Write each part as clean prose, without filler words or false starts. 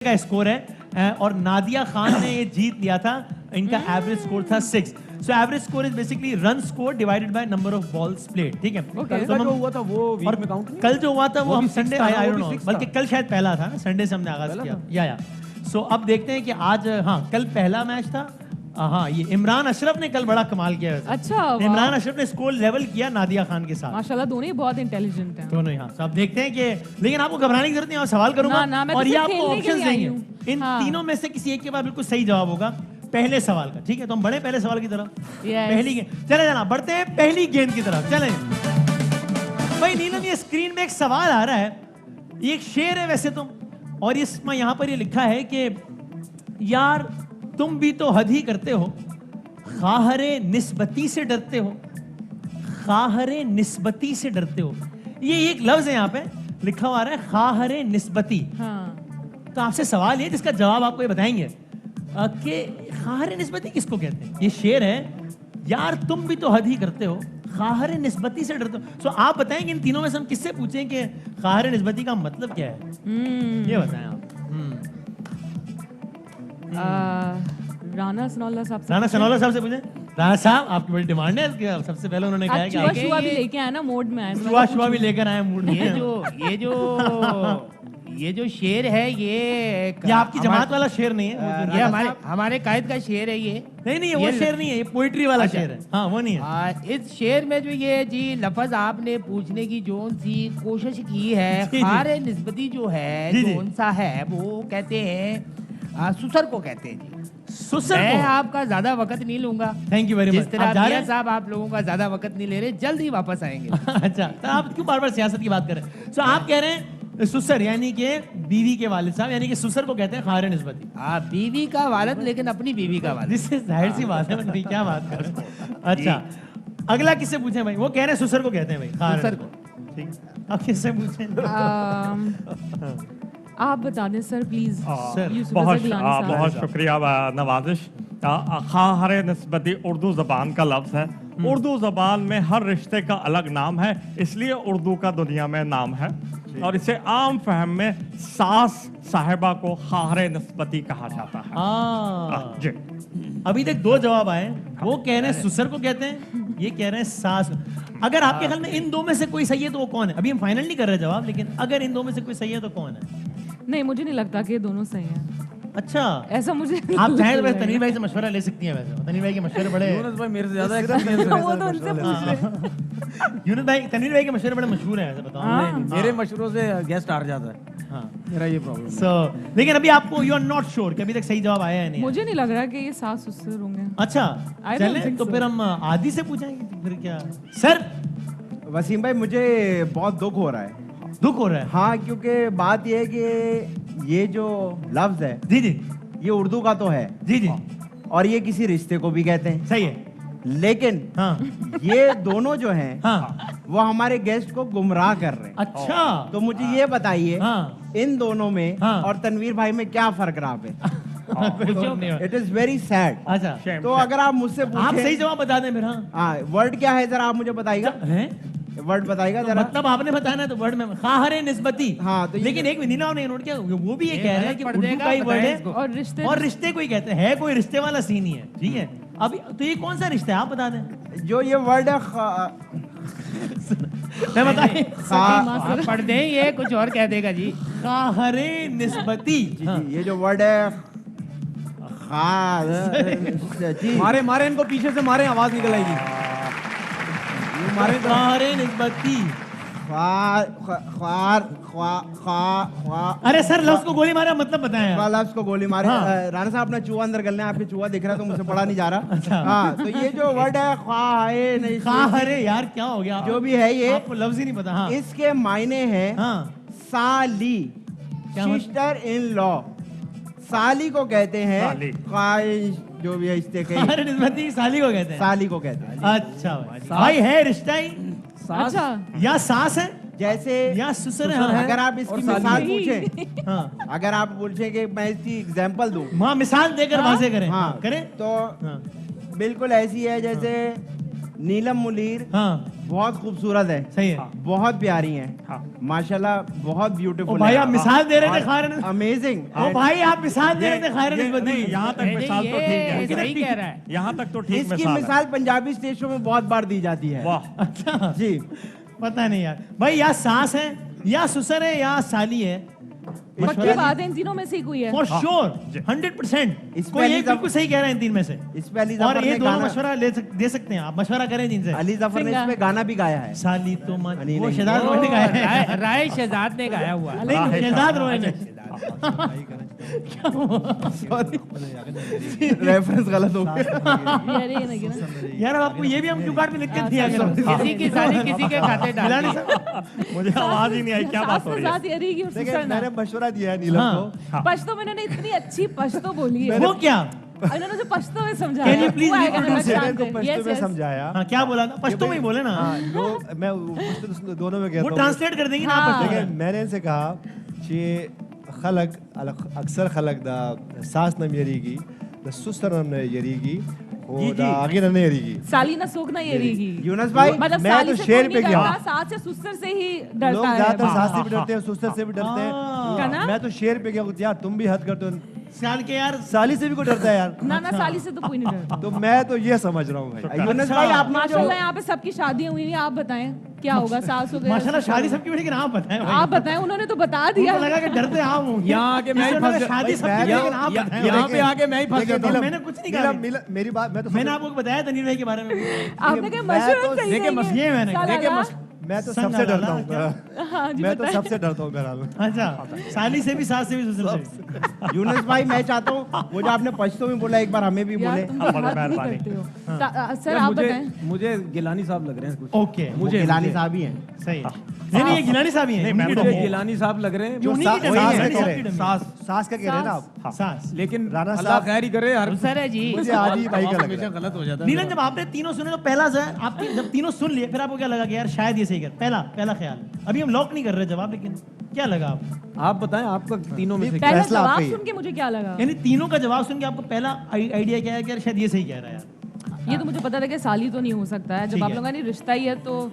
का स्कोर है और नादिया खान ने ये जीत लिया था। इनका एवरेज स्कोर था 6। So average score is basically run score divided by number of balls played. ठीक है। कल का जो हुआ था वो वीक में काउंट नहीं? कल जो हुआ था वो हम Sunday I don't know, six बल्कि कल शायद पहला था ना, संडे से हमने आगाज किया। या सो अब देखते हैं कि आज, हाँ कल पहला मैच था। हाँ ये इमरान अशरफ ने कल बड़ा कमाल किया वैसे। अच्छा, इमरान अशरफ ने स्कोर लेवल किया नादिया खान के साथ। माशाल्लाह दोनों ही बहुत इंटेलिजेंट हैं। दोनों यहाँ सब देखते हैं कि, लेकिन आपको घबराने की जरूरत नहीं, आप सवाल करूंगा ना, मैं और तो ये सिर्फ आपको खेलने के ऑप्शंस लिए आई देंगे। इन हाँ। तीनों में से किसी एक के बाद बिल्कुल सही जवाब होगा पहले सवाल का। ठीक है, तो हम बढ़े पहले सवाल की तरफ। पहली गेंद, चले जाना, बढ़ते हैं पहली गेंद की तरफ। चले भाई नीलम, ये स्क्रीन में एक सवाल आ रहा है, ये एक शेर है वैसे तो, और इसमें यहाँ पर ये लिखा है कि यार तुम भी तो हद ही करते हो, खाहरे निस्बती से डरते हो, खाहरे निस्बती से डरते हो। ये एक लफ्ज है यहाँ पे लिखा हुआ आ रहा है, खाहरे निस्बती। हाँ। तो आपसे सवाल ये जिसका जवाब आपको ये बताएंगे कि खाहरे निस्बती किसको कहते हैं। ये शेर है, यार तुम भी तो हद ही करते हो, खाहरे निस्बती से डरते हो। सो आप बताएंगे इन तीनों में से हम किससे पूछें कि खाहरे निस्बती का मतलब क्या है, ये बताएं आप। राना सनौल्ला साहब से। राना सनौल्ला साहब से पूछें। राना साहब आपकी बड़ी डिमांड है कि सबसे पहले उन्होंने कहा है कि चुआ शुआ भी लेके आए ना, मोड में आए। शुआ भी लेकर आए मूड में। ये जो शेर है ये आपकी जमात वाला शेर नहीं है, ये हमारे कायद का शेर है। ये नहीं वो शेर नहीं है, ये पोइट्री वाला शेर है। हाँ वो नहीं है। इस शेर में जो ये जी लफज आपने पूछने की जोन सी कोशिश की है, खारे निस्बती जो है जोन सा है वो कहते हैं सुसर को कहते हैं जी। सुसर मैं को? आपका ज्यादा वक्त नहीं लूंगा। Thank you very much. जिस तरह मियां साहब आप लोगों का ज्यादा वक्त नहीं ले रहे, जल्द ही वापस आएंगे। अच्छा, तो आप क्यों बार बार सियासत की बात कर रहे हैं? सो आप कह रहे हैं सुसर यानी कि बीवी के वालिद साहब, यानी कि सुसर को कहते हैं खारे निस्बती। बीवी का वालिद, लेकिन अपनी बीवी का वालिद। जिससे जाहिर सी बात है, भाई क्या बात कर रहे हैं। अच्छा, अगला किससे पूछें भाई? वो कह रहे हैं सुसर को कहते हैं भाई, सुसर को। ठीक, अब किससे पूछें? आप बता दें सर प्लीज। बहुत शुक्रिया नवाजिश। खाहरे निस्बती उर्दू ज़बान का लफ्ज़ है। उर्दू ज़बान में हर रिश्ते का अलग नाम है, इसलिए उर्दू का दुनिया में नाम है, और इसे आम फहम में सास साहिबा को खाहरे निस्बती कहा जाता है। जी, अभी तक दो जवाब आए। वो कह रहे हैं सुसर को कहते हैं, ये कह रहे हैं सास। अगर आपके ख्याल में इन दो में से कोई सही है तो वो कौन है? अभी हम फाइनल नहीं कर रहे जवाब, लेकिन अगर इन दो में से कोई सही है तो कौन है? नहीं, मुझे नहीं लगता कि ये दोनों सही हैं। अच्छा, ऐसा मुझे आप चाहें तो वैसे तनीर भाई से मशवरा ले सकती हैं। वैसे तनीर भाई के मशवरे बड़े, यूनुस भाई मेरे से ज्यादा एक्सपीरियंस है। वो तो उनसे पूछ ले। यूनुस भाई, तनीर भाई के मशवरे बड़े मशहूर हैं, ऐसे बताओ। नहीं, मेरे मशवरों से गेस्ट हार जाता है। हाँ, मेरा ये प्रॉब्लम है। सो लेकिन अभी आपको यू आर नॉट श्योर कि अभी तक सही जवाब आया है नहीं? मुझे नहीं लग रहा कि ये सास ससुर होंगे। अच्छा, I don't चलें think तो so. फिर हम आदि से पूछेंगे फिर क्या? सर वसीम भाई, मुझे बहुत दुख हो रहा है। दुख हो रहा है? हाँ, क्योंकि बात यह है कि ये जो लफ्ज है जी जी ये उर्दू का तो है जी जी, और ये किसी रिश्ते को भी कहते हैं। सही है। लेकिन हाँ ये दोनों जो हैं हाँ, वो हमारे गेस्ट को गुमराह कर रहे हैं। अच्छा, तो मुझे ये बताइए, हाँ इन दोनों में हाँ। और तनवीर भाई में क्या फर्क रहा है? कोई बात नहीं है। It is very sad. अच्छा, तो अगर आप मुझसे आप सही पूछें, जवाब बता दें फिर। हाँ, हाँ, वर्ड क्या है जरा आप मुझे बताइएगा। हैं? वर्ड बताइएगा जरा। मतलब आपने बताया ना, तो वर्ड में खाहरे निस्बती। हाँ, तो लेकिन एक नीला ने नोट किया, वो भी ये कह रहे हैं कि उर्दू का ही वर्ड है और रिश्ते को ही कहते हैं, कोई रिश्ते वाला सीन ही है। ठीक है, अभी तो ये कौन सा रिश्ता है आप बता दें। जो ये वर्ड है मैं बताएं, आप पढ़ दें, ये कुछ और कह देगा जी। खाहरे निस्बती। हाँ। ये जो वर्ड है जी, मारे मारे इनको पीछे से मारे, आवाज निकल आएगी। मारे खाहरे निस्बती। अरे सर, लफ्ज को गोली मारा मतलब बताएं। लफ्ज को गोली मारे। हाँ। राणा साहब अपना चूहा अंदर गलने, आपके चूहा दिख रहा है तो मुझसे पढ़ा नहीं जा रहा। अच्छा। हाँ, तो ये जो वर्ड है खाहरे, यार क्या हो गया? जो भी है ये, आपको लफ्ज ही नहीं पता। हाँ इसके मायने हैं हाँ, साली, क्या मतलब? Sister in law. साली को कहते हैं साली। ख्वाहिश, जो भी है रिश्ते के, खाहरे निस्बती साली को कहते हैं। साली को कहते हैं। अच्छा भाई, है रिश्ता ही अच्छा, या सास है जैसे या ससुर हाँ, है? अगर आप इसकी और साली। मिसाल पूछें, हाँ, अगर आप पूछें कि मैं इसकी एग्जांपल दूं, माँ मिसाल देकर वाजे करें। हाँ, करें। तो हाँ बिल्कुल ऐसी है जैसे नीलम मुनीर हाँ बहुत खूबसूरत है, सही है। बहुत प्यारी है, हाँ। माशाल्लाह बहुत ओ ब्यूटीफुल भाई आप मिसाल दे रहे थे खारिन। अमेजिंग। ओ भाई आप मिसाल दे रहे थे खारिन निस्बती। यहाँ तक मिसाल तो ठीक है, सही कह रहा है। यहाँ तक तो ठीक इसकी मिसाल है। मिसाल पंजाबी स्टेज शो में बहुत बार दी जाती है। वाह, अच्छा जी, पता नहीं यार भाई, या सास है या ससुर है या साली है, पक्की बात है इन तीनों में से ही कोई है। फॉर श्योर जी। 100%। इस कोई पे एक बिल्कुल सही कह रहा है इन तीन में से। इस पे अली और जफर ये ने दोनों गाना, मशवरा दे सकते हैं, आप मशवरा करें जिनसे। अली जफर ने इस पे गाना भी गाया है। साली तो मत, नहीं, वो नहीं। शहजाद रोय ने गाया है। राय शहजाद ने गाया हुआ है। नहीं शहजाद रोय ने। रेफरेंस गलत हो गया। ये नहीं गिना। यार अब आपको ये भी हम क्यू कार्ड पे लिख के दिया करो। किसी की साली किसी के खाते डाल गिलानी दी। साहब, मुझे आवाज ही नहीं आई, क्या बात हो रही है? साथ यरीगी और देखिए सुसर ना। मैंने मशवरा दिया है नीलम हाँ। को। पश्तो में इन्होंने इतनी अच्छी पश्तो बोली है। वो क्या? इन्होंने जो पश्तो में समझाया। Can you please वो आएगा repeat नमक it? शाम मैंने को पे। पश्तो Yes, में yes. समझाया। हाँ क्या बोला था? पश्तो में ही बोले ना। हाँ, लोग मैं पश्तो दोनों में वो कहता हूँ। ट्रांसलेट कर देंगे ना हाँ। आप देखिए पश्तो में। मैंने इनसे कहा कि खलक अक्सर खलक दा सास न यरीगी द सुसर न यरीगी जी, और जी। आगे न यरीगी। साली ना सोख ना यरीगी। यूनुस भाई मतलब मैं साली तो से शेर कोई पे नहीं गया। डरता, सास या सुसर से ही लोग डरता है। ज्यादातर हाँ, सास से हाँ, भी डरते हैं, सुसर से भी डरते का ना? हैं। मैं तो शेर पे गया हूँ, यार तुम भी हद करते हो। साल के यार साली से भी कोई डरता है यार। ना ना साली से तो कोई नहीं डरता। तो मैं तो ये समझ रहा हूँ भाई। यूनुस भाई आपने जो माशाल्लाह यहाँ पे सबकी शादियां हुई हैं, आप बताएं क्या होगा? सास हो गया, माशाल्लाह ससुर शादी हो सबकी हुई, लेकिन आप बताएं गया। भाई। आप बताएं, उन्होंने तो बता दिया। उनको लगा कि डरते आप होंगे। यहाँ आके मैं ही इसलिए फंस लगा शादी सबकी हुई, लेकिन आप बताएं। यहाँ पे आके मैं ही फंस देखिए, जाता हूँ। नीलम, मैंने कुछ नहीं कहा। नीलम, मेरी बात मैं तो मैंने आपको बताया था नील भाई के बारे में। आपने क्या मैं मशवरा तो- सही देखिए, देंगे? ये मैंने- क्या देखिए लगा? मैं तो संग सबसे डाला, डरता हूँ। हाँ जी मैं तो बताएं। सबसे डरता हूँ बहरहाल। अच्छा साली से भी सास से भी ससुर से। यूनुस भाई मैं चाहता हूँ वो जो आपने पश्तो में बोला एक बार हमें भी यार बोले। तुम तो हद नहीं मेहरबानी। करते हो। सर यार, आप मुझे बताएं। मुझे गिलानी साहब लग रहे हैं कुछ। ओके मुझे गिलानी साहब ही हैं। सही है। नहीं नहीं ये गिलानी साहब ही हैं। नहीं, मैं उन्हीं तो की मुझे डमी है। गिलानी साहब लग रहे हैं जो उन्हीं की वही डमी है, है, गिलानी साहब कह की रहे। डमी है। सास सास का कह रहे हैं ना आप। सास। लेकिन राणा अल्लाह साहब- खैर ही करे हर सुसर है जी। मुझे आदि भाई का लग हमेशा रहा है। गलत हो जाता है नीलन जब आपने तीनों सुने तो पहला आप जब तीनों सुन लिए फिर आपको क्या लगा कि यार शायद ये सही कर, पहला ख्याल। अभी हम लॉक नहीं कर रहे जवाब, लेकिन क्या लगा आपको? आप बताएं आपका तीनों में से नहीं, क्या? पहले फैसला जवाब आपका ही है। सुन के मुझे क्या लगा? यानी तीनों का जवाब सुन के आपको पहला आइडिया क्या है कि यार शायद ये सही कह रहा है यार। ये तो मुझे पता था कि साली तो नहीं हो सकता है। ठीक जब आप है। लोगों का नहीं रिश्ता ही है तो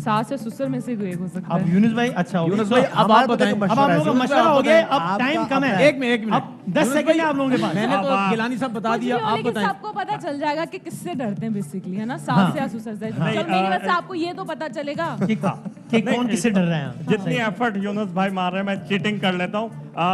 सास या ससुर में से कोई एक हो सकता अब है। यूनुस भाई अच्छा हो यूनुस गया। भाई अब आप हमारा तो बताएं। देखो अब आप लोगों का यूनुस भाई, मशवरा आप हो गया, बताएं। अब टाइम कम है। एक मिनट अब 10 सेकंड है आप लोगों के पास। मैंने तो अब- गिलानी साहब बता कुछ दिया, भी हो, आप लेकिन बताएं। सबको पता चल जाएगा कि किससे डरते हैं बेसिकली, है ना? हाँ। सास या ससुर से। नहीं, चल मेरी वजह से आपको ये तो पता चलेगा। कि कौन किससे डर रहे हैं। जितनी एफर्ट यूनुस भाई मार रहे हैं, मैं चीटिंग कर लेता हूँ।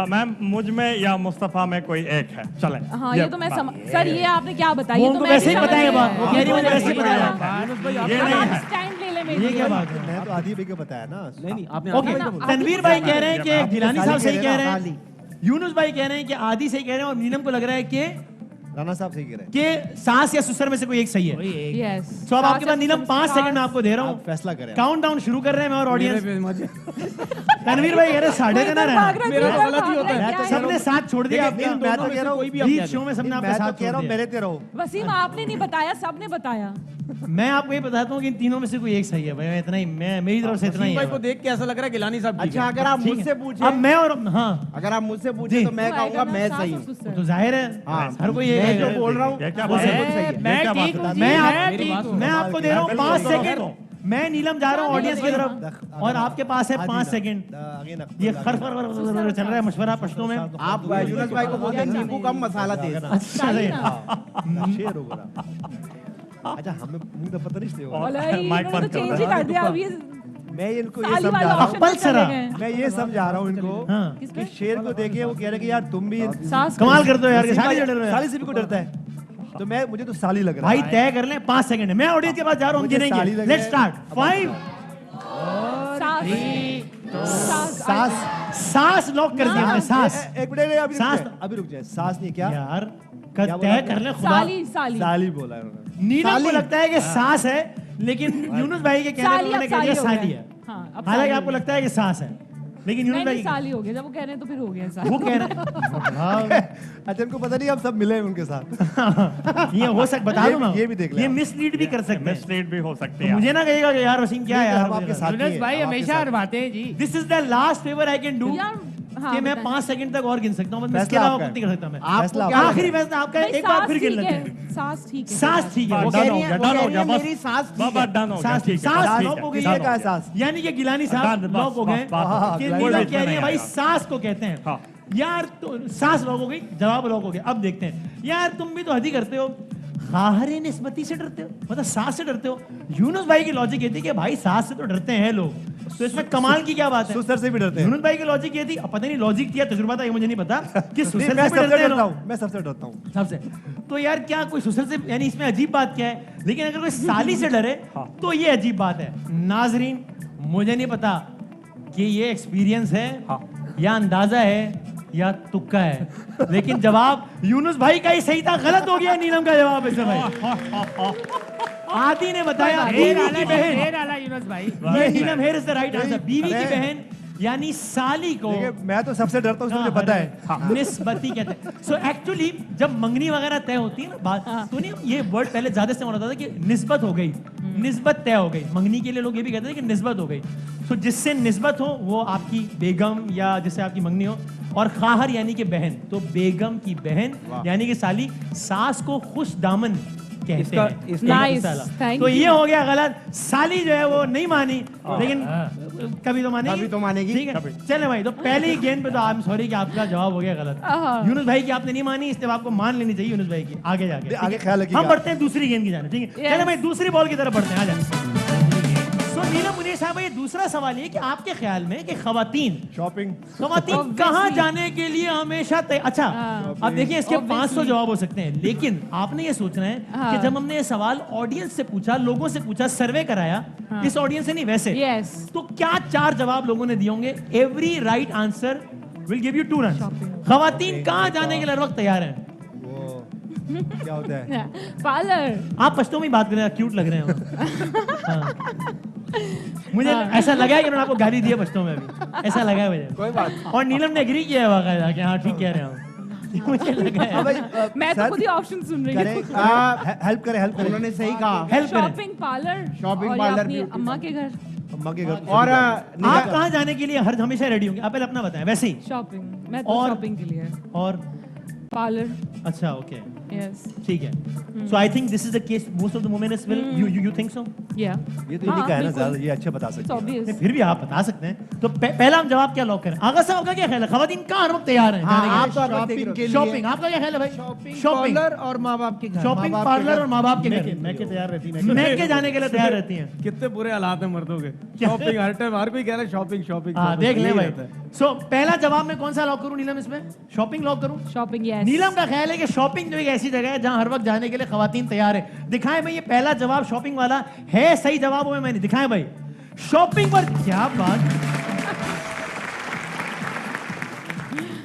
मैम मुझ में या मुस्तफा में कोई एक है, चले। हाँ ये तो मैं सर ये आपने क्या बताया? वो ये तो उनको मैं वैसे भी ही समझ बताएंगे गई। बात। वो कह रही है, मुझे वैसे ही नहीं बताएगा। पता। यूनुस भाई आप ये अब नहीं आप है। स्टैंड ले ले ये मेरी। क्या बात है? मैं तो आदि भाई को बताया ना। नहीं आपने ओके आपने बोला। तनवीर भाई कह रहे हैं कि आप गिलानी साहब सही कह रहे साली। हैं, यूनुस भाई कह रहे हैं कि आदि सही कह रहे हैं, और नीलम को लग रहा है कि राणा साहब सही कह रहे हैं। सास या ससुर में से कोई एक सही है। यस। तो अब आपके पास नीलम 5 सेकंड में आपको दे रहा आप हूँ। फैसला करें। काउंट डाउन शुरू कर रहे हैं मैं और मेरे ऑडियंस। पे मजे- तनवीर भाई कह रहे हैं 5:30 ना रहना। मेरा तो गलत ही होता है। मैं तो सबने साथ छोड़ दिया देखिए, आपका। मैं तो कह रहा हूँ कोई भी आप बीच कह शो में सबने आपका मैं तो साथ कह रहा छोड़ हूँ दिया। मेरे ते रहो। वसीम आपने नहीं बताया, सबने बताया। मैं आपको ये बताता हूँ कि इन तीनों में से कोई एक सही है भाई, मैं इतना ही, मैं मेरी तरफ से इतना ही वसीम भाई को है। देख के ऐसा लग रहा है गिलानी साहब ठीक अच्छा है। अगर आप ठीक मुझसे है। पूछे, अब मैं और हाँ अगर आप मुझसे जी। पूछे तो मैं वो आएगा कहूंगा ना, मैं सास सही और हूँ। ससुर। तो जाहिर है हाँ, हर कोई ये मैं है। जो बोल रहा हूँ ये क्या वो बात है? बिल्कुल सही है। मैं क्या बात ठीक है? हूँ जी, मैं मैं आप- मेरी बात मैं आपको दे रहा हूँ बिल्कुल 5 बिल्कुल। सेकंड। मैं नीलम जा रहा हूँ ऑडियंस की तरफ, और आपके पास है 5 सेकंड। ये खर चल रहा है मशवरा पश्तो में। आप यूनुस भाई को बोलते हैं नींबू कम मसाला तेज। अच्छा सही है। शेर हो गया। अच्छा हमें मुझे तो पता नहीं और वाला ही माइक इन्होंने बंद तो कर चेंज दो। ही कर दिया अभी। मैं इनको ये साली समझा वाले रहा हूँ। ऑप्शन अप्पल में चले सरा। गए। मैं ये समझा रहा हूँ इनको हाँ। कि शेर को देखे वो कह रहे कि यार तुम भी सास कमाल करते हो यार कि वसीम साली भाई, से डर रहे हो। साली से भी को डरता है। तो मैं मुझे तो साली लग रहा भाई है। तय कर लें 5 सेकंड है। मैं ऑडियंस के पास जा रहा हूँ, हम मुझे गिनेंगे। साली लग लेट्स रहा है। स्टार्ट 5 सास सास सास लॉक कर दिया हमने। सास एक मिनट अभी रुक सास- जाए, अभी रुक जाए। सास नहीं क्या यार क्या तय बोला कर ले खुदा। साली साली साली बोला है उन्होंने। नीलम को साली। लगता है कि सास है, लेकिन यूनुस भाई के कहने पर साली उन्होंने अब कह दिया साली हो साली गया। है। हाँ, अब हालांकि साली आपको हो गया। लगता है कि सास है, लेकिन यूनुस नहीं भाई नहीं साली हो गया, जब वो कह रहे हैं तो फिर हो गया साली। वो कह रहे हैं अच्छा इनको पता नहीं हम सब मिले हैं उनके साथ। ये हो सक बता ये दो भी- ना, ये भी देख लें ये आप। मिसलीड भी कर सकते हैं। मिसलीड भी हो सकती तो है। मुझे ना कहिएगा कि यार वसीम क्या है नहीं, यार, हम आपके साथ ही यूनुस हैं, भाई हम आपके हमेशा साथ- हरवाते हैं जी। This is the last favour I can do. यार हाँ, कि मैं बताएं। 5 सेकंड तक और गिन सकता हूँ, मतलब इसके फैसला अलावा आपका कुछ नहीं कर सकता मैं। फैसला आपको क्या आपका। आखिरी फैसला आपका है, भाई, एक बार सांस फिर गिन ठीक लेते है, हैं। सांस ठीक है। सांस ठीक है, वो डन कह हो रही गया, है- वो डन कह हो रही गया, है बस मेरी सांस ठीक बाबा है। डन हो गया, सांस ठीक है, सांस ठीक लॉक है, हो गई डन किसने कहा है। सांस? यानी कि गिलानी डन, साहब बस, लॉक हो गए बस, बात कि गिलानी नीलम साहब कह रही है नहीं भाई आएगा। सांस को कहते हैं। हाँ। यार तो सांस लॉक हो गई, जवाब लॉक हो गया। अब देखते हैं, यार तुम भी तो हद ही करते हो, खाहरे निस्बती से डरते हो, मतलब सांस से डरते हो। यूनुस भाई की लॉजिक ये थी कि भाई सांस से तो डरते हैं लोग, तो इसमें कमाल की क्या बात है? सुसर से भी डरते हैं। यूनुस भाई की लॉजिक ये थी, अब पता नहीं लॉजिक थी या तजुर्बा था, ये मुझे नहीं पता कि सुसर नहीं, से मैं भी सबसे डरते हैं डरता लोग। हूँ, मैं सबसे डरता हूँ। सबसे तो यार क्या कोई सुसर से, यानी इसमें अजीब बात क्या है? लेकिन अगर कोई साली से डरे तो ये अजीब बात है। नाजरीन, मुझे नहीं पता कि ये एक्सपीरियंस है या अंदाजा है या तुक्का है, लेकिन जवाब यूनुस भाई का ही सही था, गलत हो गया नीलम का जवाब इसमें भाई। आदि ने बताया बीवी की बहन, ढेर आला यूनुस भाई। ये Neelam here is the right answer. बीवी की अरे। बहन यानी साली को देखिए, मैं तो सबसे डरता हूँ, मुझे पता है। निस्बती कहते हैं। सो एक्चुअली जब मंगनी वगैरह तय होती है ना बात, तो नहीं ये वर्ड पहले ज्यादा इस्तेमाल होता था कि निस्बत हो गई, निस्बत तय हो गई। मंगनी के लिए लोग ये भी कहते थे कि निस्बत हो गई। सो जिससे निस्बत हो वो आपकी बेगम या जिससे आपकी मंगनी हो। और खाहर यानी कि बहन, तो बेगम की बहन यानी कि साली, सास को खुश दामन कहते इसका- हैं। इसका- Nice, साला। thank तो you. ये हो गया गलत। साली जो है वो नहीं मानी, लेकिन कभी तो मानेगी, कभी तो मानेगी। ठीक है। चले भाई, तो पहली गेंद पे तो आई एम सॉरी कि आपका जवाब हो गया गलत। हाँ। यूनुस भाई की आपने नहीं मानी, इसलिए आपको मान लेनी चाहिए यूनुस भाई की आगे जाके। ठीक आगे है? ख्याल रखिएगा। हम बढ़ते हैं दूसरी गेंद की जाने, ठीक है? Yes. चले भाई दूसरी बॉल की तरफ बढ़ते हैं, आ जाए। सो नीलम मुनीर साहब, ये दूसरा सवाल ये कि आपके ख्याल में कि खवातीन शॉपिंग खवातीन कहाँ जाने के लिए हमेशा अच्छा, हाँ। अब देखिए इसके Obviously. 500 जवाब हो सकते हैं, लेकिन आपने ये सोचना है हाँ। कि जब हमने ये सवाल ऑडियंस से पूछा, लोगों से पूछा, सर्वे कराया, हाँ। इस ऑडियंस से नहीं वैसे, Yes. तो क्या 4 जवाब लोगों ने दिए होंगे? Every right answer will give you 2 run. Shopping. खवातीन कहाँ जाने के लिए हर वक्त तैयार हैं? वो क्या होता है? पार्लर। आप पश्तो में ही बात कर रहे हैं, क्यूट लग रहे हैं। हाँ। मुझे ऐसा लगा है कि उन्होंने आपको गाली दी है पश्तो में अभी, ऐसा लगा है मुझे। कोई बात और नीलम ने एग्री किया है वाकई कि हाँ ठीक कह रहे हो। मुझे लगा हाँ है। भाई, मैं तो सर, खुद ही ऑप्शन सुन रही करें, हूँ। हेल्प करें, हेल्प करें। उन्होंने सही कहा। हेल्प करें। शॉपिंग पार्लर, Shopping और या parlor, अपनी beauty अम्मा के घर। अम्मा के घर और आप कहाँ जाने के लिए हर हमेशा रेडी होंगे? आप पहले अपना बताएं। वैसे ही शॉपिंग, मैं तो और- शॉपिंग के लिए। और पार्लर। अच्छा ओके यस। ठीक है। So I think this is the case most of the women as well. You think so? या ये तो इन्हीं का है ना ज्यादा, ये अच्छा बता इट्स सकते हैं। ऑब्वियस। फिर भी आप बता सकते हैं। तो पहला हम जवाब क्या लॉक करें? आगा साहब आपका क्या ख्याल है? खवातीन कहाँ हर वक्त तैयार हैं हाँ, जाने आप के तो लिए? हर वक्त देख रहे हो। शॉपिंग आपका क्या ख्याल है भाई? शॉपिंग पार्लर और माँ बाप के घर। शॉपिंग माँ बाप के पार्लर घर। और माँ बाप के घर मैं के तैयार रहती है। मैं के जाने के लिए तैयार रहती हैं। कितने बुरे हालात है मर्दों के। शॉपिंग हर टाइम, हर कोई कह रहा है शॉपिंग शॉपिंग। हाँ शॉपिंग। देख ले यही भाई। रहता है। सो पहला जवाब में कौन सा लॉक करूं नीलम? इसमें शॉपिंग लॉक करूं? Shopping, yes. नीलम का ख्याल है कि शॉपिंग जो एक ऐसी जगह है जहां हर वक्त जाने के लिए खवातीन तैयार है। दिखाएं भाई, ये पहला जवाब शॉपिंग वाला है सही जवाबों में मैंने दिखाएं भाई। शॉपिंग पर क्या बात,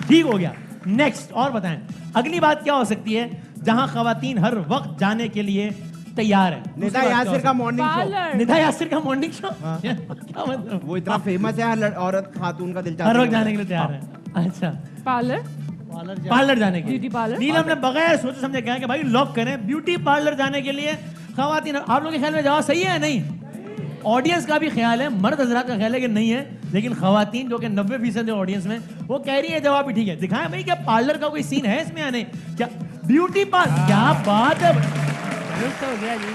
ठीक हो गया। नेक्स्ट और बताएं अगली बात क्या हो सकती है जहां खवातीन हर वक्त जाने के लिए तैयार है? निदा यासिर का मॉर्निंग शो। पार्लर। निधा यासिर का मॉर्निंग शो क्या मतलब? वो इतना फेमस है, हर औरत खातून का दिल चाहता हर है। वक्त जाने के लिए तैयार है। अच्छा, पार्लर। पार्लर जाने के लिए। Beauty parlour. नीलम ने बगैर सोचे समझे कहा कि भाई लॉक करें ब्यूटी पार्लर जाने के लिए खवातीन। आप लोगों के ख्याल में जवाब सही है या नहीं? ऑडियंस का भी ख्याल है, मर्द हजरात का ख्याल है कि नहीं है, लेकिन खवातीन जो कि 90% है ऑडियंस में, वो कह रही है जवाब भी ठीक है। दिखाएं भाई क्या पार्लर का कोई सीन है इसमें या नहीं? क्या ब्यूटी पार्लर, क्या बात है। हो गया जी।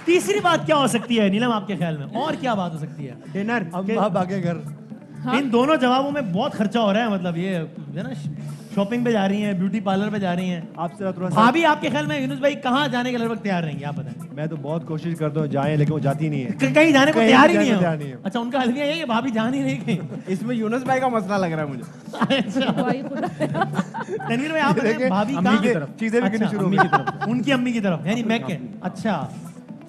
तीसरी बात क्या हो सकती है नीलम आपके ख्याल में? और क्या बात हो सकती है? डिनर। अम्मा बागे घर। इन दोनों जवाबों में बहुत खर्चा हो रहा है, मतलब ये है ना, शॉपिंग पे जा रही हैं, ब्यूटी पार्लर पे जा रही हैं। आपसे थोड़ा सा भाभी आपके ख्याल में यूनुस भाई कहाँ जाने के लगभग तैयार रहेंगे? आप बताएं। मैं तो बहुत कोशिश करता हूँ जाएं, लेकिन वो जाती नहीं है। कहीं जाने को कहीं तैयार ही जाने नहीं को तैयार है। नहीं है। अच्छा, उनका हलविया है कि भाभी जान ही नहीं कहीं। इसमें यूनुस भाई का मसला लग रहा है मुझे। अच्छा, भाई खुदा। तनवीर भाई आप बताएं, देखिए, भाभी अम्मी कहाँ की तरफ चीजें भी गिननी शुरू हो गई। उनकी अम्मी की तरफ यानी मैं के। अच्छा,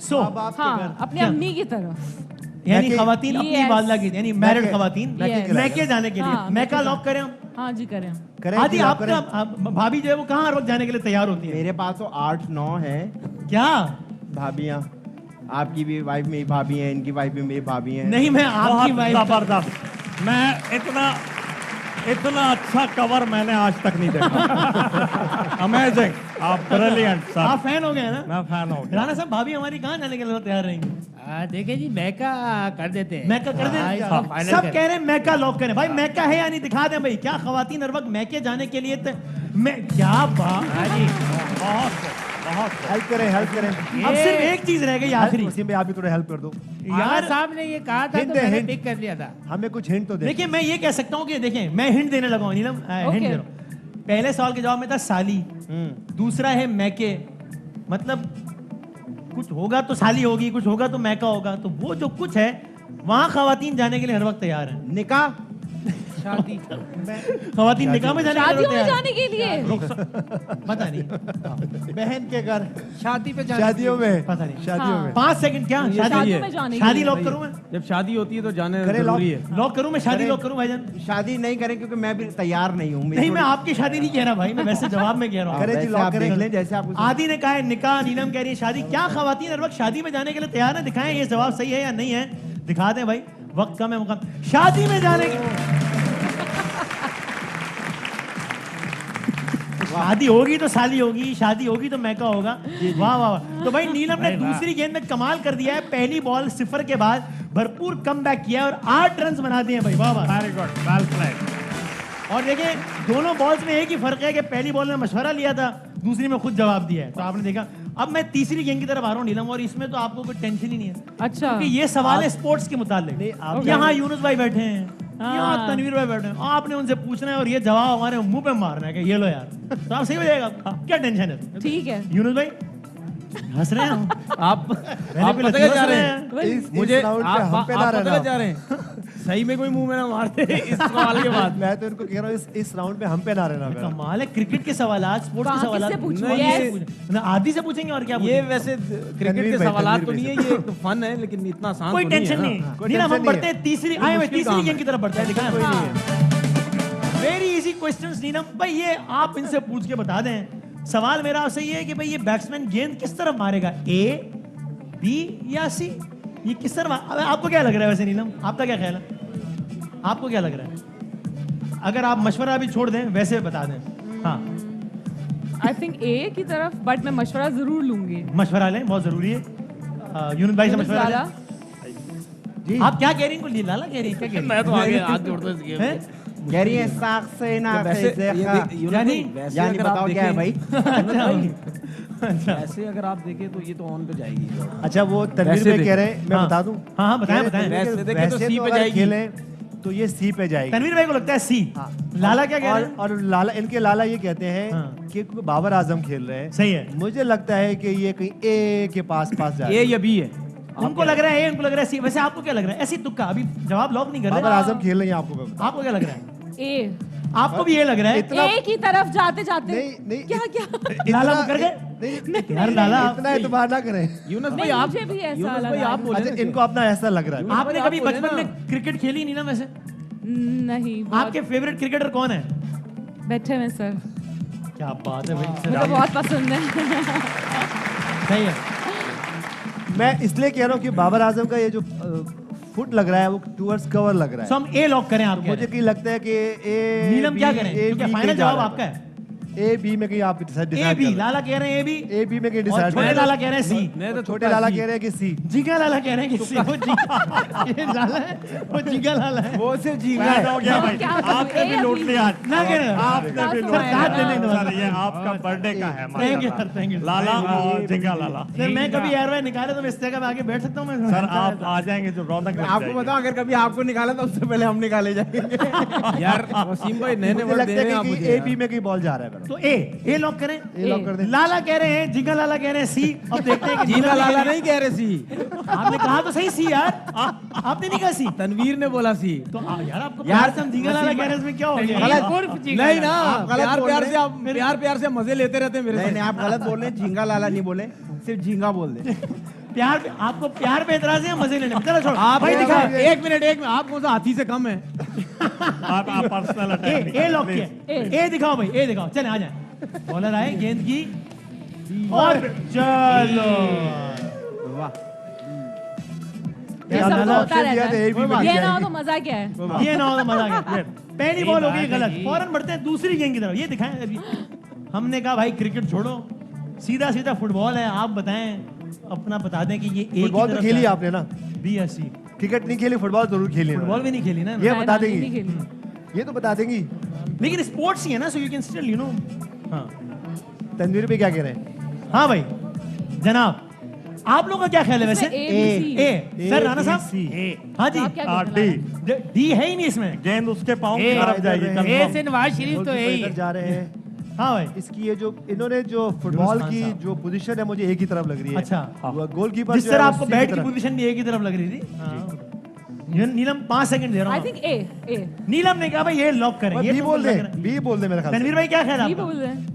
सो हाँ, अपनी क्या? अम्मी की तरफ। यानी मैके- खवातीन अपनी Yes. वालदा की यानी मैरिड मैके- खवातीन मैके मैके जाने के लिए हाँ, मैका मैके लॉक करें हम? हाँ जी, करें। करें आदि कि आप आपका भाभी जो है वो कहाँ हर वक्त जाने के लिए तैयार होती है? मेरे पास तो 8-9 है क्या? भाभियाँ। आपकी भी वाइफ मेरी भाभी है, इनकी वाइफ भी मेरी भाभी है। नहीं, मैं आपकी बहुत वाइफ। जबरदस्त। मैं इतना इतना अच्छा कवर मैंने आज तक नहीं देखा। अमेजिंग, आप ब्रिलियंट सर। आप फैन हो गए ना? मैं फैन हो गया। राणा साहब, भाभी हमारी कहाँ जाने के लिए तैयार रहेंगी? देखे जी मैका कर देते हैं। मैका कर हाँ, दे। इसको final सब कर- कह रहे हैं मैका लॉक करें। भाई मैका है या नहीं दिखा दें भाई। क्या खवातीन हर वक्त मैके जाने के लिए मैं क्या बात। हाँ जी। बहुत हेल्प करें, हेल्प करें। अब सिर्फ एक चीज रह गई आखिरी। उसी में आप भी थोड़ा हेल्प कर दो। यार साहब ने ये कहा था हिंट तो है, मैंने हिंट। पिक कर लिया था। हमें कुछ हिंट तो दे। देखिए मैं ये कह सकता हूँ कि देखें मैं हिंट देने लगा हूँ नीलम। हिंट दे रहा हूँ। पहले सवाल के जवाब में था साली, दूसरा है मैके, मतलब कुछ होगा तो साली होगी, कुछ होगा तो मैका होगा। तो वो जो कुछ है वहां खवातीन जाने के लिए हर वक्त तैयार है। निकाह, शादी। खवातीन निकाह में जाने के लिए शादियों में तैयार जाने के लिए हैं। पता नहीं, बहन के घर, शादी पे जाने शादियों में, पता नहीं। शादियों में। 5 सेकंड क्या ये शादी शादियों में जाने के शादी लिए। लॉक करूं मैं? जब शादी होती है तो जाने करे जरूरी है। लॉक करूं मैं? शादी लॉक करूं भाईजान? शादी नहीं करें क्योंकि मैं भी तैयार नहीं हूँ। नहीं मैं आपकी शादी नहीं कह रहा भाई, मैं वैसे जवाब में कह रहा हूँ। करे जी, लॉक देख करें। लें जैसे आप आदि ने कहा है निकाह, नीलम कह रही है शादी। क्या खवातीन हर वक्त शादी में जाने के लिए तैयार है? दिखाएं ये जवाब सही है या नहीं है, दिखा दें भाई। वक्त कम है, मौका। शादी में जाने के शादी होगी तो साली होगी, शादी होगी तो मैका होगा। वाह वाह वाह। तो भाई नीलम ने दूसरी गेंद में कमाल कर दिया है। पहली बॉल 0 के बाद भरपूर कमबैक किया है और 8 रन बना दिए भाई। वाह वाह, वेरी गुड, वेल प्लेड। और देखिए दोनों बॉल्स में एक ही फर्क है कि पहली बॉल में मशवरा लिया था, दूसरी में खुद जवाब दिया है। तो आपने देखा। अब मैं तीसरी गेंद की तरफ आ रहा हूँ नीलम, और इसमें तो आपको कोई टेंशन ही नहीं है अच्छा। क्योंकि ये सवाल है स्पोर्ट्स के मुतालिक। नहीं, आप यहाँ यूनुस भाई बैठे हैं, यहाँ हाँ। तनवीर भाई बैठे हैं, आपने उनसे पूछना है और ये जवाब हमारे मुंह पे मारना है कि ये लो यार। तो आप सही हो जाएगा। क्या टेंशन है? ठीक है। यूनुस भाई हंस रहे हैं। आप पहले पता क्या जा रहे हैं? इस मुझे राउंड पे आप हम पे ना आप पता क्या रहना। जा रहे हैं? सही में कोई मुंह में ना मारते इस सवाल के बाद। मैं तो इनको कह रहा हूँ इस राउंड पे हम पे ना रहना मेरा। कमाल है, क्रिकेट के सवाल, स्पोर्ट्स के कहाँ सवाल किससे पूछूं? नहीं, Yes। ये आदि से पूछेंगे और क्या ये पूछेंगे? वैसे क्रिकेट तनवीर के भाई, सवाल तो तनवीर नहीं है, भाई ये एक फन है, लेकिन इतना आसान कोई तो नहीं टेंशन है नहीं ना। है। कोई नीलम, हम टेंशन बढ़ते नहीं हैं तीसरी मुश्किल तीसरी काम गेंद है। की तरफ बढ़ते हैं। दिखाएं। कोई नहीं है। वेरी इजी क्वेश्चंस नीलम भाई, ये आप इनसे पूछ के बता दें। सवाल मेरा आपसे ये है कि भाई ये बैट्समैन गेंद किस तरफ मारेगा, ए, बी या सी? ये किस तरफ आपको क्या लग रहा है वैसे नीलम? आपका क्या ख्याल है? आपको क्या लग रहा है? अगर आप मशवरा भी छोड़ दें वैसे बता दें। हाँ आई थिंक ए की तरफ, बट मैं मशवरा जरूर लूंगी। मशवरा लें, बहुत जरूरी है। यूनुस भाई से यूनुस मशवरा लाला, लें। आप क्या कह रही हैं? लाला कह रही है, क्या कह रही मैं तो आगे हाथ जोड़ दो इस गेम में। हैं? कह रही है साख से ना वैसे यानी यानी बताओ क्या है भाई? अच्छा ऐसे अगर आप देखें तो ये तो ऑन पे जाएगी। अच्छा, वो तनवीर वैसे भाई देख- कह रहे हैं, मैं हाँ। बता दूं? हाँ हाँ बताएं कह रहे बताएं। थे कि वैसे देखें तो वैसे C पे अगर जाएगी। खेलें तो ये सी पे जाएगी। तनवीर भाई को लगता है सी। हाँ। लाला क्या कह रहे हैं? और लाला, इनके लाला ये कहते हैं हाँ। कि बाबर आजम खेल रहे हैं। सही है। मुझे लगता है कि ये कहीं ए के पास जा ए या बी है? उनको लग रहा है ए, उनको लग रहा है सी। वैसे आपको क्या लग रहा है? ऐसी तुक्का, अभी जवाब लॉक नहीं कर बाबर रहे। आजम खेल रहे हैं, आपको मैं बता- आपको क्या लग रहा है? ए। आपको भी ये लग रहा है? इतना ए की तरफ जाते जाते नहीं, नहीं, क्या क्या लाला मुकर गए? नहीं, यार लाला इतना एतबार ना करें। यूनुस नहीं, भाई आप मुझे भी ऐसा यूनुस भाई लगा। आप बोले अच्छा, ना इनको अपना ऐसा लग रहा है। आपने आप कभी बोले बचपन ना। में क्रिकेट खेली नहीं ना वैसे? नहीं, आपके फेवरेट क्रिकेटर कौन है? बैठे हैं सर, क्या बात है भाई। मुझे बहुत पसंद है। सही है। मैं इसलिए कह रहा हूँ कि बाबर आजम का ये जो फुट लग रहा है वो टूवर्ड्स कवर लग रहा सो है। हम ए लॉक करें आप? मुझे कहीं लगता है कि ए नीलम क्या करें? ए क्योंकि बी फाइनल कहीं जा जवाब रहा है। आपका है। ए बी में कहीं आप डिसाइड ए बी। कर लाला कह रहे हैं ए बी, ए बी में कहीं और डिसाइड छोटे लाला कह रहे हैं सी। मैं तो छोटे लाला कह रहे हैं कि सी। जीगा लाला कह रहे हैं कि सी। वो ये लाला है, वो जीगा लाला है। वो सिर्फ जीगा बैड है। हो गया भाई, क्या करूं? आपने भी ए या लूट बी? लिया। ना कह रहे आपने भी लूट सर, साथ देने लिया। दो। सर ये आपका बर्थडे का है। Thank you, माशाल्लाह। sir, thank you. लाला और जिंगा लाला। सर मैं कभी एयरवे निकाले तो मैं इस जगह पे आके बैठ सकता हूँ मैं? सर आप आ जाएंगे जो रौनक लग आपको जाएगी। बताओ, अगर कभी आपको निकाला तो उससे पहले हम निकाले जाएंगे। यार वसीम भाई नए नए मुझे वर्ड लगता दे रहे हैं है आप कि मुझे ए बी में कहीं बॉल जा रहा है मेरा। तो ए लॉक करें। ए लॉक कर दे। लाला कह रहे हैं, जिंगा लाला कह रहे हैं सी। अब देखते हैं कि जीना लाला नहीं कह रहे सी, आपने कहा तो सही सी यार। आपने नहीं कहा सी। तनवीर ने बोला सी। तो यार आपको प्यार से हम जिंगा लाला कह रहे हैं, इसमें क्या हो गया? नहीं ना, आप गलत प्यार बोल प्यार रहे से आप प्यार से मजे लेते रहते हैं मेरे नहीं से। नहीं, आप गलत बोल रहे हैं। झींगा लाला नहीं बोले, सिर्फ झींगा बोल दे। प्यार पे, आपको प्यार पे एतराज है या मजे लेने पे? चलो छोड़। आप भाई दिखा। एक मिनट आप कौन सा हाथी से कम है? आप पर्सनल अटैक ए लॉक किया। ए दिखाओ भाई, ए दिखाओ। चले आ जाए। बॉलर आए, गेंद की और चलो। वाह, ये सब तो होता ऑप्शन दिया रहता था, ए बी में है। ये ना हो जाएगी। तो मजा क्या है? ये ना हो तो मजा आ गया। पहली बॉल हो गई गलत, फौरन बढ़ते हैं दूसरी गेंद की तरफ। ये दिखाएं अभी, हमने कहा भाई क्रिकेट छोड़ो, सीधा सीधा फुटबॉल है। आप बताएं, अपना बता दें कि ये एक फुटबॉल तो खेली आपने ना, बी या सी? क्रिकेट नहीं खेली, फुटबॉल जरूर खेली है। फुटबॉल भी नहीं खेली ना, ये बता नहीं देंगी, खेली। ये तो बता देंगी। लेकिन स्पोर्ट्स ही है ना, so you can still you know. हाँ तनवीर पे क्या कह रहे हैं? हाँ भाई जनाब, आप लोगों का क्या ख्याल है वैसे? इसमें A, B, C। A sir Rana साहब, हाँ जी, आप क्या कहते डी हैं? डी है ही नहीं इसमें। गेंद उसके पाँव की तरफ जाएगी। ए confirm। से नवाज शरीफ तो है ही इधर जा रहे हैं। हाँ भाई, इसकी ये जो इन्होंने जो फुटबॉल खान की साहब। जो पोजीशन है मुझे एक ही तरफ लग रही है। अच्छा। गोलकीपर जिस तरह आपको बैट की पोजीशन भी एक ही तरफ लग रही थी। हाँ। नीलम 5 सेकंड दे रहा आई हूँ। थिंक ए नीलम ने कहा भाई ये लॉक करें। ये बी तो बोल लग दे, रहा है। बी बोल दे मेरे ख्याल तनवीर से। भाई क्या ख्याल है बी आपका? बोल रहे हैं।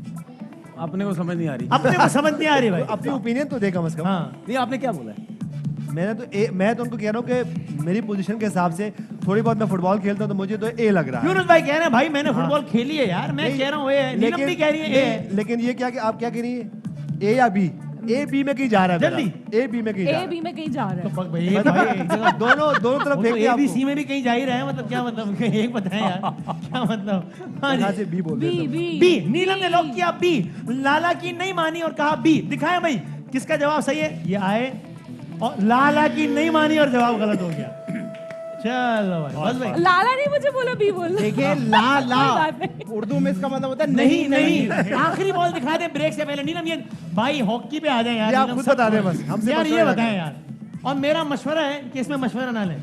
अपने को समझ नहीं आ रही। अपने को समझ नहीं आ रही भाई। अपनी ओपिनियन तो दे कम से कम। हाँ नहीं, आपने क्या बोला है? मैं तो उनको कह रहा हूँ कि मेरी पोजीशन के हिसाब से थोड़ी बहुत मैं फुटबॉल खेलता हूँ तो मुझे तो ए लग रहा है। यूनुस भाई कह रहे हैं भाई मैंने फुटबॉल खेली है यार, मैं कह रहा हूँ ए है। नीलम भी कह रही है ए है। लेकिन ये क्या कि आप क्या कह रही है, ए या बी? ए बी में कहीं जा रहा है जल्दी। मेरा। ए बी में कहीं जा ए रहा बी में कहीं जा रहा है। भाई एक भाई एक जगह है। दोनों तरफ वो तो फेंकते ए हैं बी आपको। सी में भी कहीं जा ही रहे हैं, मतलब क्या मतलब? एक बताएं यार, क्या मतलब? हाँ यहाँ जी, से बी बोल बी दे। B B. नीलम ने लॉक किया बी, लाला की नहीं मानी और कहा बी। दिखाया भाई किसका जवाब सही है? ये आए और लाला की नहीं मानी और जवाब गलत हो गया। चलो भाई, बस भाई। लाला नहीं मुझे बोला बी बोल। देखिए ला ला कोई बात नहीं। उर्दू में इसका मतलब होता है नहीं नहीं, आखिरी बॉल दिखा दे ब्रेक से पहले। नीलम ये भाई हॉकी पे आ जाए यार। ये आप नीलम, खुद सब बता दें छोड़। बस, हमसे यार ये मशवरा बताएं यार, और मेरा मशवरा है कि इसमें मशवरा ना लें।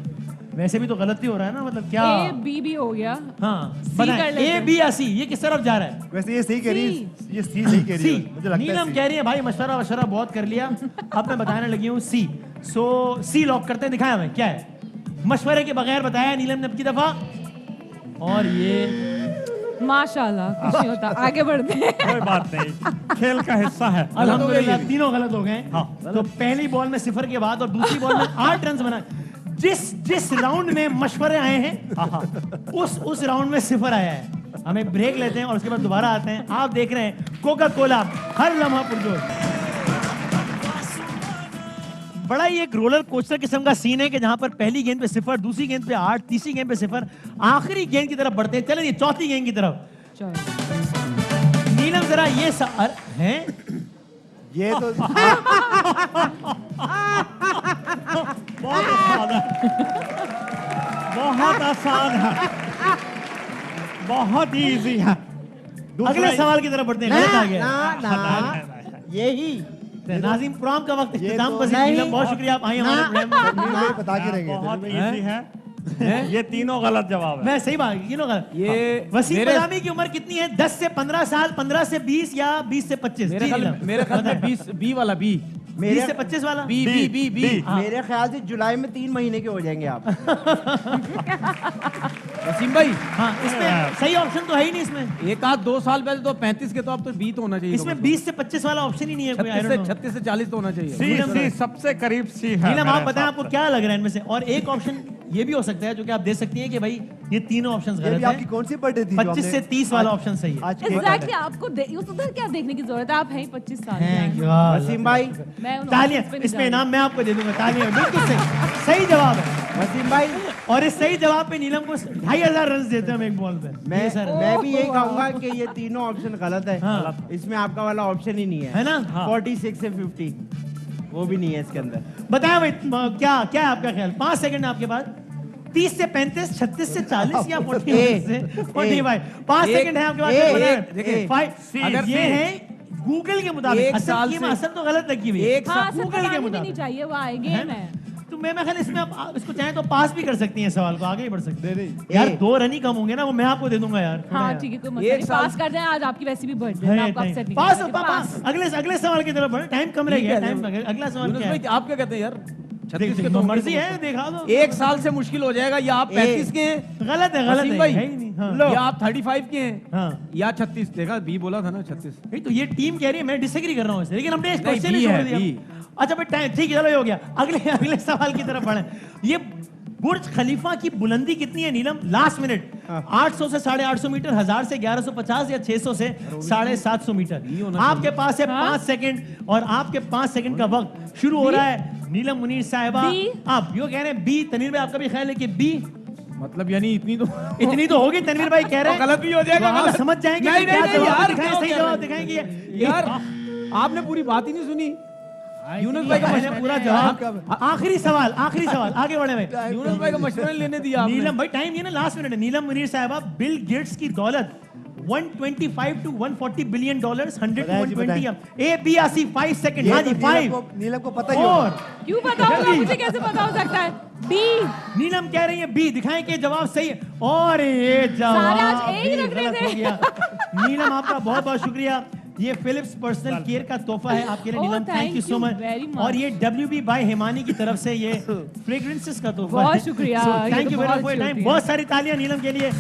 वैसे भी तो गलत ही हो रहा है ना, मतलब क्या? ए बी भी हो गया। हाँ C बताएं, कर लेते ए हैं। बी या सी, ये किस तरफ जा रहा है? वैसे ये सही कह रही है, ये सी सही कह रही सी। है मुझे लगता है। नीलम C। कह रही है भाई मशवरा बहुत कर लिया, अब मैं बताने लगी हूँ सी। सो सी लॉक करते हैं। दिखाया हमें क्या है? मशवरे के बगैर बताया नीलम ने अब की दफा, और ये माशाल्लाह, कुछ नहीं होता, आगे बढ़ते हैं। कोई बात नहीं, खेल का हिस्सा है। अल्हम्दुलिल्लाह तीनों गलत हो गए। हाँ। तो पहली बॉल में 0 के बाद और दूसरी बॉल में 8 रन बनाए। जिस राउंड में मशवरे आए हैं उस राउंड में 0 आया है। हमें ब्रेक लेते हैं और उसके बाद दोबारा आते हैं। आप देख रहे हैं कोका कोला, हर लम्हा पुरजोर। बड़ा ही एक रोलर कोस्टर किस्म का सीन है कि जहां पर पहली गेंद पे 0, दूसरी गेंद पे 8, तीसरी गेंद पे 0, आखिरी गेंद की तरफ बढ़ते हैं। चलिए चौथी गेंद की तरफ। चलो नीलम जरा ये हैं ये तो बहुत आसान है, बहुत आसान है, बहुत ही इजी है। अगले सवाल की तरफ बढ़ते हैं। गलत आ गया। ना ना यही नाजिम प्रोग्राम का वक्त इख्तिताम तो पसीन। नहीं। नीलम बहुत शुक्रिया, आप आई हमारे प्रोग्राम में। ये बता के रहेंगे। बहुत इजी है। ये तीनों गलत जवाब है। मैं सही बात, ये लोग ये वसीम मेरे- बदामी की उम्र कितनी है? 10 से 15 साल, 15 से 20 या 20 से 25? मेरे जी, ख्याल नीलम। मेरे ख्याल में 20 बी वाला बी 20 से 25 वाला? बी बी बी बी हाँ। मेरे ख्याल से जुलाई में 3 महीने के हो जाएंगे आप। वसीम भाई, हाँ, इसमें सही ऑप्शन तो है ही नहीं इसमें। एक आध 2 साल पहले तो 35 के, तो अब तो बी तो होना चाहिए। इसमें 20 से 25 वाला ऑप्शन ही नहीं है कोई। I don't know। 36 से 40 तो होना चाहिए। सी सबसे करीब सी है। नीलम आप मेरे बताएं हिसाब आपको से। क्या लग रहा है इनमें से? और एक ऑप्शन ये भी हो सकता है जो कि आप दे सकती हैं कि भाई ये तीनों ऑप्शंस ये भी गलत आपकी हैं। कौन सी बर्थडे थी? जो 25 हमने- से 30 वाला ऑप्शन सही है। आज के एग्जैक्टली आपको उधर क्या देखने की जरूरत है? आप हैं ही 25 साल Thank के। you, Allah। वसीम भाई मैं उन तालियां, options पे नहीं इसमें जा रही। इनाम मैं आपको दे दूंगा। तालियां, बिल्कुल सही, सही जवाब है। वसीम भाई और इस सही जवाब पे नीलम को 2500 रन देते हैं हम एक बॉल पे। ये सर मैं भी यही कहूंगा कि ये तीनों ऑप्शन गलत है। हाँ। इसमें आपका वाला ऑप्शन ही नहीं है है। ना? 46 से 50 वो भी नहीं है इसके अंदर। बताया भाई क्या क्या है आपका ख्याल? 5 सेकंड है आपके पास। 30 से 35, 36 से 40 या 40 से 45? 5 सेकंड है आपके पास। देखिए, अगर ये है गूगल के मुताबिक, एक असल साल की से- असल तो गलत लगी हुई है। एक हाँ, गूगल सब के बतानी भी नहीं मुताबिक चाहिए, वो आए है गेम ना? है। तो मैं ख्याल इसमें आप इसको चाहें तो पास भी कर सकती हैं सवाल को, आगे ही बढ़ सकते हैं। नहीं। यार 2 रन ही कम होंगे ना, वो मैं आपको दे दूंगा यार। हाँ ठीक है, कोई मसला एक नहीं। साल- पास कर जाए, आज आपकी वैसे भी बर्थडे है, मैं आपको अपसेट नहीं पास करूंगी। पास अगले सवाल की तरफ बढ़े। टाइम कम रह गया। टाइम अगला सवाल यूनुस क्या भाई, है? आप क्या कहते हैं यार? 36 के देख, तो मर्जी है, दिखा दो। 1 साल से मुश्किल हो जाएगा, या आप 35 के हैं गलत है, गलत वसीम है, भाई, है ही नहीं। हाँ। या आप 35 के हैं, हाँ। या 36। देखा, बी बोला था ना 36। नहीं तो ये टीम कह रही है, मैं डिसएग्री कर रहा हूँ इससे, लेकिन हमने इस नहीं, क्वेश्चन बी ही छोड़ है, दिया। बी। अच्छा भाई टाइम ठीक है, चलो ये हो गया। अगले अगले सवाल की तरफ बढ़े। ये बुर्ज खलीफा की बुलंदी कितनी है नीलम? लास्ट मिनट 800 से 850 मीटर, 1000 से 1150 या 600 से 750 मीटर। आपके पास है 5 सेकंड और आपके 5 सेकंड का वक्त शुरू हो रहा है। नीलम मुनीर साहिबा, बी। आप यो कह रहे हैं बी। तनीर भाई आपका भी ख्याल है कि बी? मतलब यानी इतनी तो इतनी तो होगी, तनवीर भाई कह रहे हैं। गलत भी हो जाएगा, तो आप गलत। समझ जाएंगे नहीं, कि क्या नहीं, जवाब यार, दिखाएं, क्यों सही कह जवाब रहे दिखाएंगे। यार आपने पूरी बात ही नहीं सुनी। यूनुस भाई का मैंने मशवरा पूरा जवाब, आखिरी सवाल आगे बढ़े भाई। यूनुस भाई का मशवरा लेने दिया आपने। नीलम भाई टाइम ये ना लास्ट मिनट है। नीलम मुनीर साहबा, बिल गेट्स की दौलत 125 to 140 billion dollars, 100 to 120। A B Asif 5 second. हाँ जी 5 नीलम को पता ही होगा। 4। क्यों पता होगा मुझे, कैसे पता हो सकता है? बी। नीलम कह रही है बी, दिखाएं कि जवाब सही है। और ये सारे आज जवाब ए ही भी लग रहे गलत थे। हो गया। नीलम आपका बहुत बहुत शुक्रिया। ये फिलिप्स पर्सनल केयर का तोहफा है आपके लिए Oh, Neelam, thank you thank so you much. very much. और ये WB बाय हिमानी की तरफ से ये फ्रेग्रेंसेस का तोहफा बहुत है। शुक्रिया, ये थैंक तो यू वेरी मच बहुत फॉर अच्छी टाइम। होती है। बहुत सारी तालियां नीलम के लिए।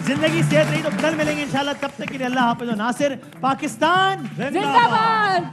जिंदगी सेहत रही तो कल मिलेंगे इंशाल्लाह, तब तक के लिए अल्लाह हाफिज। नासिर, पाकिस्तान जिंदाबाद।